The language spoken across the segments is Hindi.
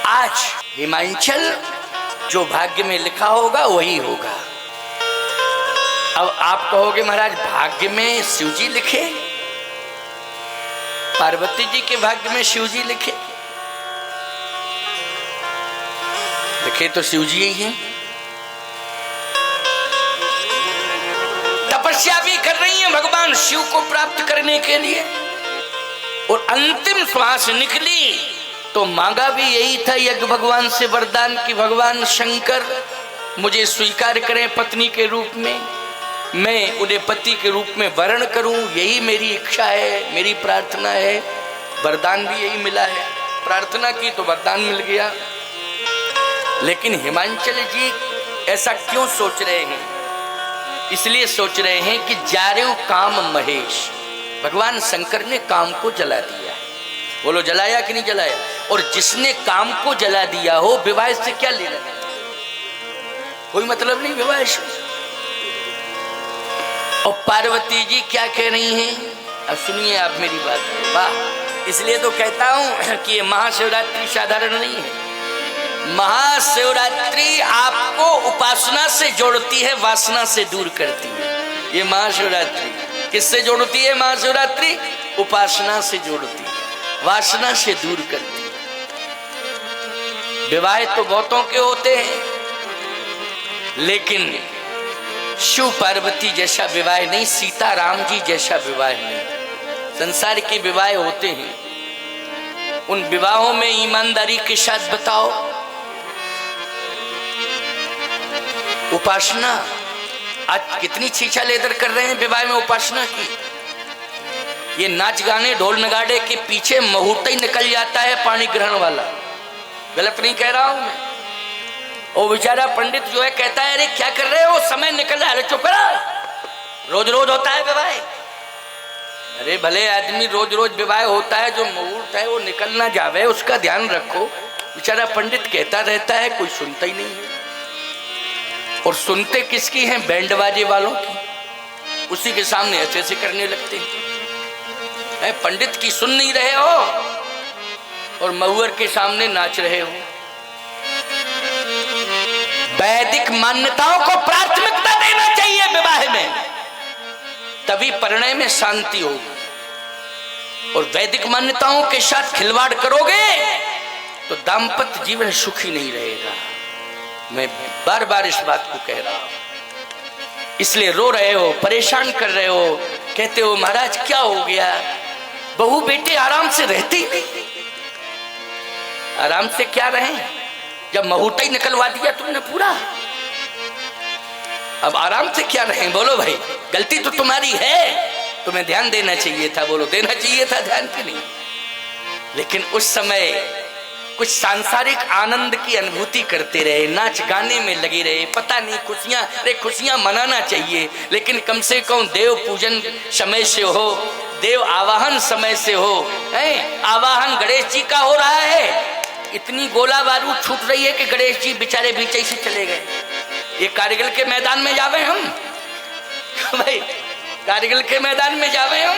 आज हिमांचल जो भाग्य में लिखा होगा वही होगा। अब आप कहोगे महाराज भाग्य में शिव जी लिखे, पार्वती जी के भाग्य में शिव जी लिखे? लिखे तो शिव जी ही हैं। तपस्या भी कर रही हैं भगवान शिव को प्राप्त करने के लिए, और अंतिम श्वास निकली तो मांगा भी यही था यज्ञ भगवान से वरदान कि भगवान शंकर मुझे स्वीकार करें पत्नी के रूप में, मैं उन्हें पति के रूप में वर्ण करूं, यही मेरी इच्छा है, मेरी प्रार्थना है। वरदान भी यही मिला है, प्रार्थना की तो वरदान मिल गया। लेकिन हिमांचल जी ऐसा क्यों सोच रहे हैं? इसलिए सोच रहे हैं कि जारेऊ काम महेश, भगवान शंकर ने काम को जला दिया है। बोलो जलाया कि नहीं जलाया? और जिसने काम को जला दिया हो विवाह से क्या लेना, कोई मतलब नहीं विवाह से। और पार्वती जी क्या कह रही हैं? अब सुनिए आप मेरी बात। वाह, इसलिए तो कहता हूं कि ये महाशिवरात्रि साधारण नहीं है। महाशिवरात्रि आपको उपासना से जोड़ती है, वासना से दूर करती है। ये महाशिवरात्रि किससे जोड़ती है? महाशिवरात्रि उपासना से जोड़ती है, वासना से दूर करती है। विवाह तो बहुतों के होते हैं, लेकिन शिव पार्वती जैसा विवाह नहीं, सीता राम जी जैसा विवाह नहीं। संसार के विवाह होते हैं, उन विवाहों में ईमानदारी के साथ बताओ, उपासना। आज कितनी छीछा लेदर कर रहे हैं विवाह में उपासना की। ये नाच गाने ढोल नगाड़े के पीछे मुहूर्त ही निकल जाता है पानी ग्रहण वाला। गलत नहीं कह रहा हूं मैं। वो बेचारा पंडित जो है कहता है अरे क्या कर रहे हो, समय निकल रहा है। अरे चुप करो, रोज रोज होता है विवाह। अरे भले आदमी रोज रोज विवाह होता है, जो मुहूर्त है वो निकल ना जावे, उसका ध्यान रखो। बेचारा पंडित कहता रहता है, कोई सुनता ही नहीं है। और सुनते किसकी हैं? बैंड बाजे वालों की। उसी के सामने ऐसे ऐसे करने लगते हैं। पंडित की सुन नहीं रहे हो और महुअर के सामने नाच रहे हो। वैदिक मान्यताओं को प्राथमिकता देना चाहिए विवाह में, तभी परिणय में शांति होगी। और वैदिक मान्यताओं के साथ खिलवाड़ करोगे तो दाम्पत्य जीवन सुखी नहीं रहेगा। मैं बार बार इस बात को कह रहा हूं। इसलिए रो रहे हो, परेशान कर रहे हो, कहते हो महाराज क्या हो गया, बहू बेटे आराम से रहते ही नहीं। आराम से क्या रहे जब मुहूर्त ही निकलवा दिया तुमने पूरा। अब आराम से क्या रहे? बोलो भाई, गलती तो तुम्हारी है, तुम्हें ध्यान देना चाहिए था। बोलो देना चाहिए था ध्यान कि नहीं? लेकिन उस समय कुछ सांसारिक आनंद की अनुभूति करते रहे, नाच गाने में लगे रहे। पता नहीं खुशियां, अरे खुशियां मनाना चाहिए, लेकिन कम से कम देव पूजन समय से हो, देव आवाहन समय से हो। आवाहन गणेश जी का हो रहा है, इतनी गोला बारूद छूट रही है कि गणेश जी बेचारे बीच से चले गए। ये कारगिल के मैदान में जावे हम भाई, कारगिल के मैदान में जावे हम।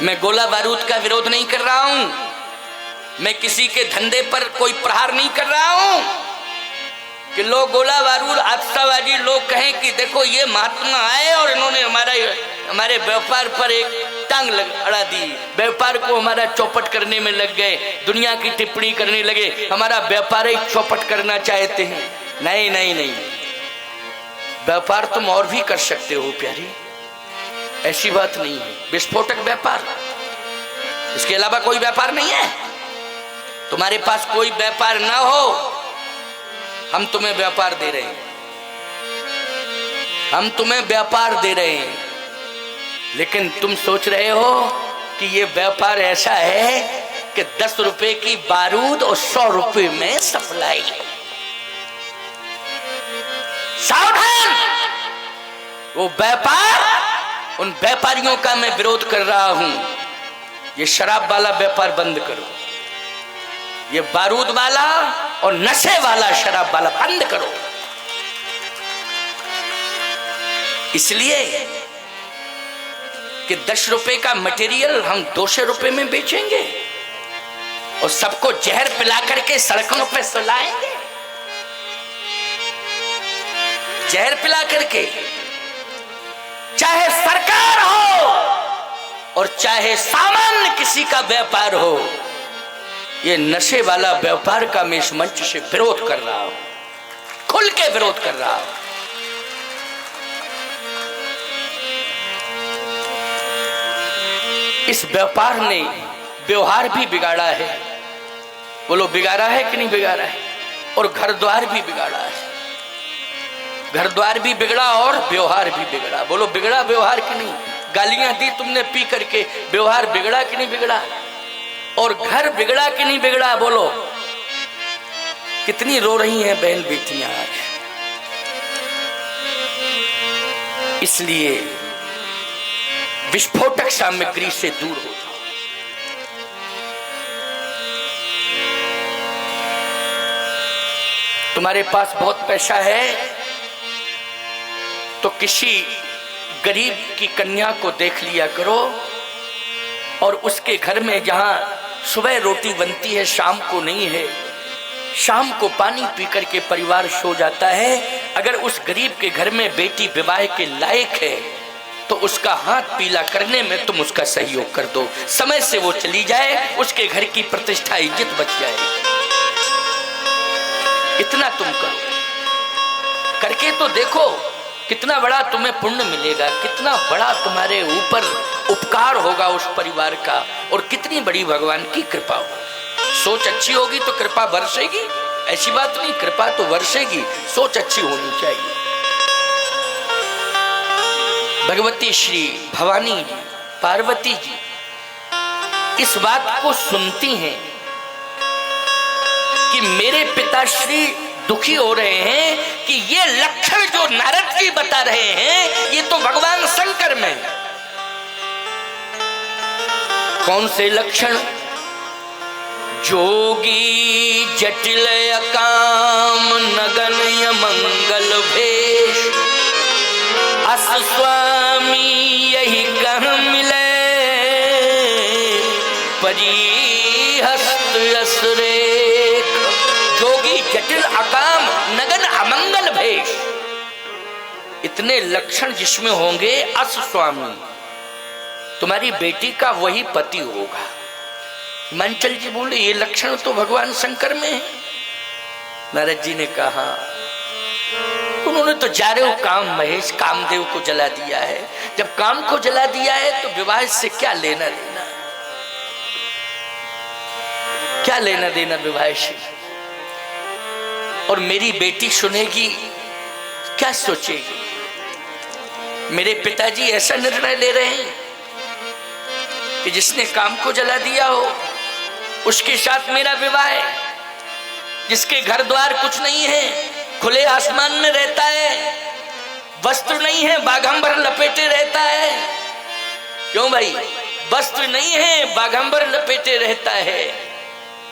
मैं गोला बारूद का विरोध नहीं कर रहा हूं, मैं किसी के धंधे पर कोई प्रहार नहीं कर रहा हूं कि लोग गोला बारूद आतशबाजी लोग कहें कि देखो ये महात्मा आए और इन्होंने हमारे व्यापार पर एक टांग अड़ा दी, व्यापार को हमारा चौपट करने में लग गए, दुनिया की टिप्पणी करने लगे, हमारा व्यापार ही चौपट करना चाहते हैं। नहीं नहीं नहीं, व्यापार तुम और भी कर सकते हो प्यारी, ऐसी बात नहीं है। विस्फोटक व्यापार, इसके अलावा कोई व्यापार नहीं है। तुम्हारे पास कोई व्यापार ना हो, हम तुम्हें व्यापार दे रहे हैं, हम तुम्हें व्यापार दे रहे हैं। लेकिन तुम सोच रहे हो कि ये व्यापार ऐसा है कि 10 रुपए की बारूद और 100 रुपए में सप्लाई। सावधान! वो व्यापार, उन व्यापारियों का मैं विरोध कर रहा हूं। ये शराब वाला व्यापार बंद करो, ये बारूद वाला और नशे वाला शराब वाला बंद करो। इसलिए कि 10 रुपए का मटेरियल हम 200 रुपए में बेचेंगे। और सबको जहर पिला करके सड़कों पे सुलाएंगे, जहर पिला करके। चाहे सरकार हो और चाहे सामान्य किसी का व्यापार हो, ये नशे वाला व्यापार का मैं इस मंच से विरोध कर रहा हूं, खुल के विरोध कर रहा हूं। इस व्यापार ने व्यवहार भी बिगाड़ा है, बोलो बिगाड़ा है कि नहीं बिगाड़ा है? और घर द्वार भी बिगाड़ा है, घर द्वार भी बिगड़ा और व्यवहार भी बिगड़ा। बोलो बिगड़ा व्यवहार कि नहीं? गालियां दी तुमने पी करके, व्यवहार बिगड़ा कि नहीं बिगड़ा? और घर बिगड़ा कि नहीं बिगड़ा? बोलो। कितनी रो रही हैं बहन बेटियां आज। इसलिए विस्फोटक सामग्री से दूर हो जाओ। तुम्हारे पास बहुत पैसा है तो किसी गरीब की कन्या को देख लिया करो और उसके घर में जहां सुबह रोटी बनती है शाम को नहीं है, शाम को पानी पी करके परिवार सो जाता है, अगर उस गरीब के घर में बेटी विवाह के लायक है तो उसका हाथ पीला करने में तुम उसका सहयोग कर दो। समय से वो चली जाए, उसके घर की प्रतिष्ठा इज्जत बच जाए। इतना तुम करो, करके तो देखो कितना बड़ा तुम्हें पुण्य मिलेगा, कितना बड़ा तुम्हारे ऊपर उपकार होगा उस परिवार का, और कितनी बड़ी भगवान की कृपा होगी। सोच अच्छी होगी तो कृपा बरसेगी, ऐसी बात नहीं, कृपा तो बरसेगी, सोच अच्छी होनी चाहिए। भगवती श्री भवानी जी, पार्वती जी इस बात को सुनती हैं कि मेरे पिताश्री दुखी हो रहे हैं कि ये लक्षण जो नारद जी बता रहे हैं ये तो भगवान शंकर में। कौन से लक्षण? जोगी जटिल अकाम नगन मंगल भेष, अस स्वामी यही कह मिले परिहस्त असुरेख। जोगी जटिल अकाम नगन अमंगल भेष, इतने लक्षण जिसमें होंगे, अस स्वामी तुम्हारी बेटी का वही पति होगा। हिमांचल जी बोले ये लक्षण तो भगवान शंकर में है। नारद जी ने कहा उन्होंने तो जा रहे हो काम महेश, कामदेव को जला दिया है। जब काम को जला दिया है तो विवाह से क्या लेना देना, क्या लेना देना विवाह से? और मेरी बेटी सुनेगी क्या सोचेगी? मेरे पिताजी ऐसा निर्णय ले रहे हैं कि जिसने काम को जला दिया हो उसके साथ मेरा विवाह है, जिसके घर द्वार कुछ नहीं है, खुले आसमान में रहता है, वस्त्र नहीं है, बाघंबर लपेटे रहता है। क्यों भाई? वस्त्र नहीं है, बाघंबर लपेटे रहता है,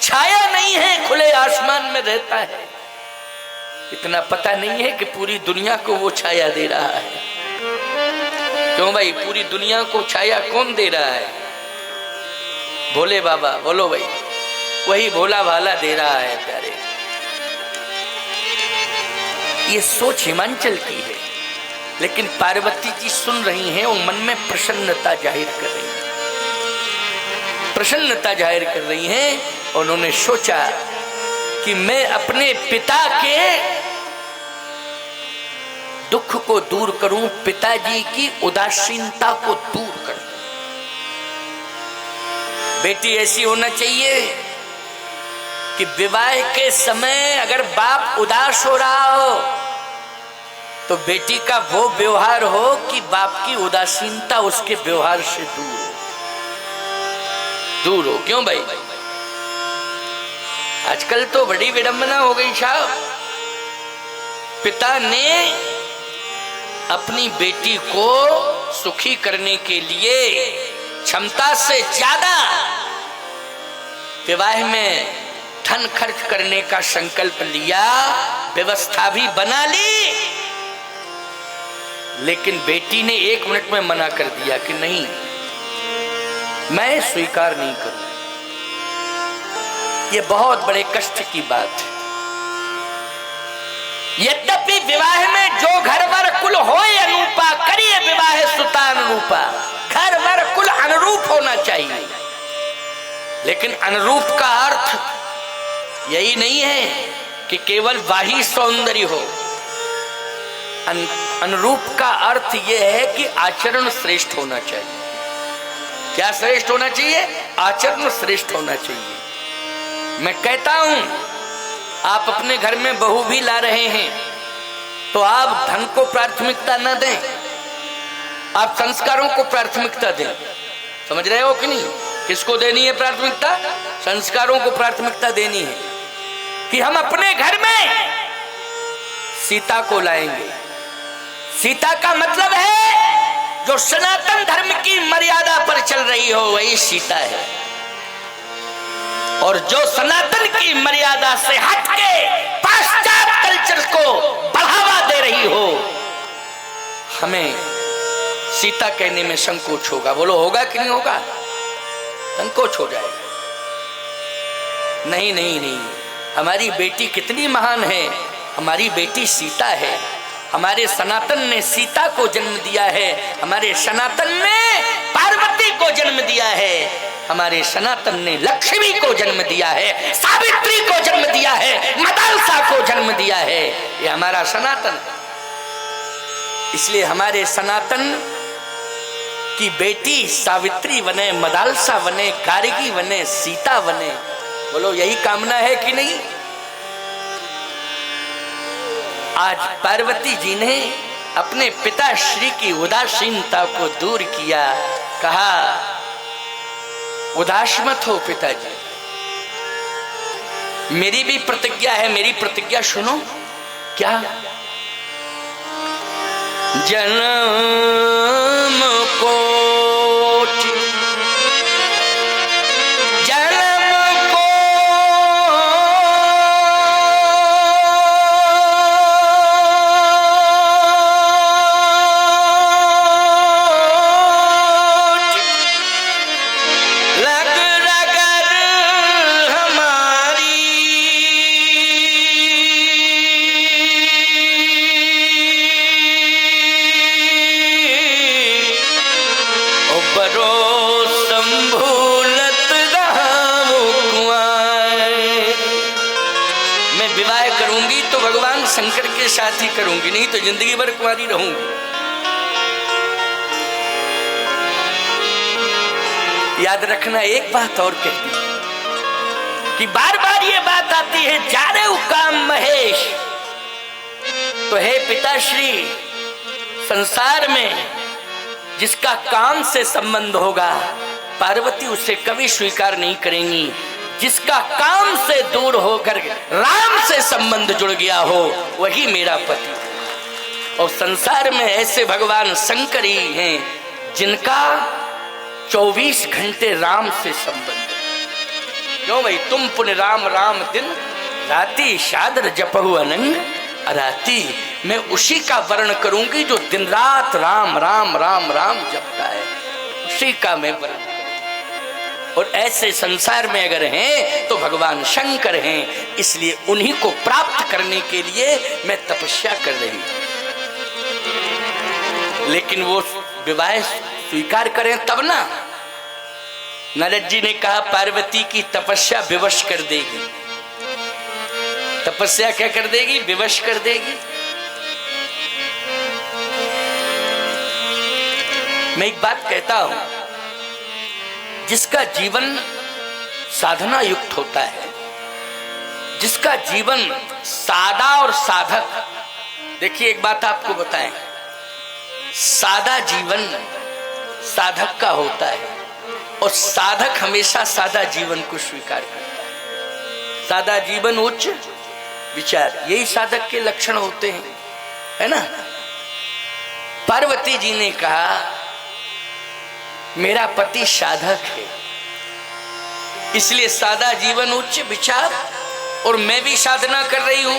छाया नहीं है, खुले आसमान में रहता है। इतना पता नहीं है कि पूरी दुनिया को वो छाया दे रहा है। क्यों भाई? पूरी दुनिया को छाया कौन दे रहा है? भोले बाबा। बोलो भाई, वही भोला भाला दे रहा है प्यारे। ये सोच हिमांचल की है, लेकिन पार्वती जी सुन रही हैं और मन में प्रसन्नता जाहिर कर रही हैं, प्रसन्नता जाहिर कर रही हैं। उन्होंने सोचा कि मैं अपने पिता के दुख को दूर करूं, पिताजी की उदासीनता को दूर कर दूं। बेटी ऐसी होना चाहिए कि विवाह के समय अगर बाप उदास हो रहा हो तो बेटी का वो व्यवहार हो कि बाप की उदासीनता उसके व्यवहार से दूर हो। क्यों भाई? आजकल तो बड़ी विडंबना हो गई साहब। पिता ने अपनी बेटी को सुखी करने के लिए क्षमता से ज्यादा विवाह में धन खर्च करने का संकल्प लिया, व्यवस्था भी बना ली, लेकिन बेटी ने 1 मिनट में मना कर दिया कि नहीं, मैं स्वीकार नहीं करूं। ये बहुत बड़े कष्ट की बात है। यद्यपि विवाह में जो घर वर कुल होए अनूपा, करिए विवाह सुता अनुरूपा। घर वर कुल अनुरूप होना चाहिए, लेकिन अनुरूप का अर्थ यही नहीं है कि केवल बाह्य सौंदर्य हो। अनुरूप का अर्थ यह है कि आचरण श्रेष्ठ होना चाहिए। क्या श्रेष्ठ होना चाहिए? आचरण श्रेष्ठ होना चाहिए। मैं कहता हूं, आप अपने घर में बहू भी ला रहे हैं तो आप धन को प्राथमिकता न दें, आप संस्कारों को प्राथमिकता दें। समझ रहे हो कि नहीं? किसको देनी है प्राथमिकता? संस्कारों को प्राथमिकता देनी है कि हम अपने घर में सीता को लाएंगे। सीता का मतलब है जो सनातन धर्म की मर्यादा पर चल रही हो, वही सीता है। और जो सनातन की मर्यादा से हटके पाश्चात्य कल्चर को बढ़ावा दे रही हो, हमें सीता कहने में संकोच होगा। बोलो, होगा कि नहीं होगा? संकोच हो जाएगा। नहीं नहीं नहीं, हमारी बेटी कितनी महान है। हमारी बेटी सीता है। हमारे सनातन ने सीता को जन्म दिया है। हमारे सनातन ने पार्वती को जन्म दिया है। हमारे सनातन ने लक्ष्मी को जन्म दिया है, सावित्री को जन्म दिया है, मदालसा को जन्म दिया है। ये हमारा सनातन है। इसलिए हमारे सनातन की बेटी सावित्री बने, मदालसा बने, गार्गी बने, सीता बने। बोलो, यही कामना है कि नहीं? आज पार्वती जी ने अपने पिताश्री की उदासीनता को दूर किया। कहा, उदास मत हो पिताजी, मेरी भी प्रतिज्ञा है। मेरी प्रतिज्ञा सुनो। क्या? जन्म कोटि शंकर के साथ ही करूंगी, नहीं तो जिंदगी भर कुंवारी रहूंगी। याद रखना, एक बात और कहती कि बार बार ये बात आती है, जाने काम महेश। तो हे पिताश्री, संसार में जिसका काम से संबंध होगा, पार्वती उसे कभी स्वीकार नहीं करेंगी। जिसका काम से दूर होकर राम से संबंध जुड़ गया हो, वही मेरा पति। और संसार में ऐसे भगवान शंकर ही हैं जिनका 24 घंटे राम से संबंध। क्यों भाई? तुम पुण्य राम राम दिन राति, शादर जपहु अनंग अराती। मैं उसी का वर्ण करूंगी जो दिन रात राम राम राम राम जपता है, उसी का मैं वर्ण। और ऐसे संसार में अगर हैं तो भगवान शंकर हैं। इसलिए उन्हीं को प्राप्त करने के लिए मैं तपस्या कर रही हूं। लेकिन वो विवाह स्वीकार करें तब ना। नारद जी ने कहा, पार्वती की तपस्या विवश कर देगी। तपस्या क्या कर देगी? विवश कर देगी। मैं एक बात कहता हूं, जिसका जीवन साधना युक्त होता है, जिसका जीवन सादा और साधक। देखिए, एक बात आपको बताएं, सादा जीवन साधक का होता है और साधक हमेशा सादा जीवन को स्वीकार करता है। सादा जीवन, उच्च विचार, यही साधक के लक्षण होते हैं, है ना। पार्वती जी ने कहा, मेरा पति साधक है, इसलिए सादा जीवन, उच्च विचार, और मैं भी साधना कर रही हूं।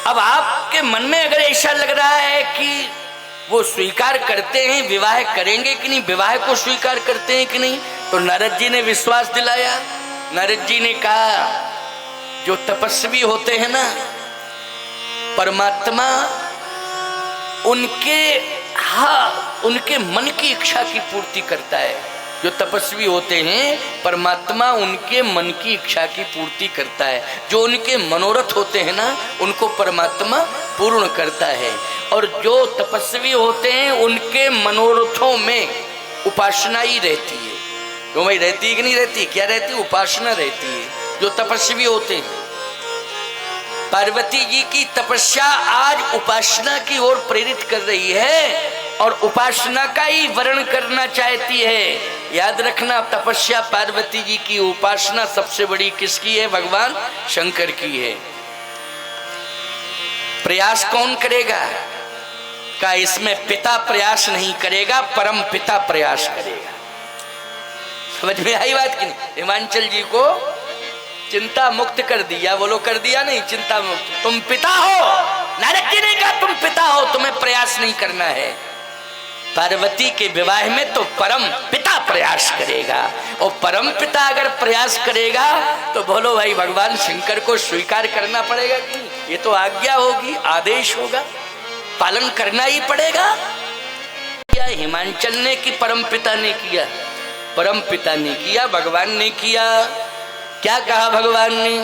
अब आपके मन में अगर ऐसा लग रहा है कि वो स्वीकार करते हैं, विवाह करेंगे कि नहीं, विवाह को स्वीकार करते हैं कि नहीं, तो नारद जी ने विश्वास दिलाया नारद जी ने कहा जो तपस्वी होते हैं ना, परमात्मा उनके मन की इच्छा की पूर्ति करता है। जो तपस्वी होते हैं परमात्मा उनके मन की इच्छा की पूर्ति करता है। जो उनके मनोरथ होते हैं ना उनको परमात्मा पूर्ण करता है। और जो तपस्वी होते हैं उनके मनोरथों में उपासना ही रहती है। क्यों भाई, रहती है कि नहीं रहती? क्या रहती है? उपासना रहती है। जो तपस्वी होते हैं, पार्वती जी की तपस्या आज उपासना की ओर प्रेरित कर रही है और उपासना का ही वर्णन करना चाहती है। याद रखना, तपस्या पार्वती जी की, उपासना सबसे बड़ी किसकी है? भगवान शंकर की है। प्रयास कौन करेगा? का इसमें पिता प्रयास नहीं करेगा, परम पिता प्रयास करेगा। समझ में आई बात की नहीं? हिमांचल जी को चिंता मुक्त कर दिया, बोलो कर दिया नहीं? चिंता मुक्त। तुम पिता हो, नारद जी ने कहा तुम पिता हो, तुम्हें प्रयास नहीं करना है। पार्वती के विवाह में तो परम पिता प्रयास करेगा, और परम पिता अगर प्रयास करेगा तो बोलो भाई भगवान शंकर को स्वीकार करना पड़ेगा कि नहीं? ये तो आज्ञा होगी, आदेश होगा, पालन करना ही पड़ेगा। क्या हिमांचल ने कि परम पिता ने किया? परम पिता ने किया, भगवान ने किया। क्या कहा भगवान ने?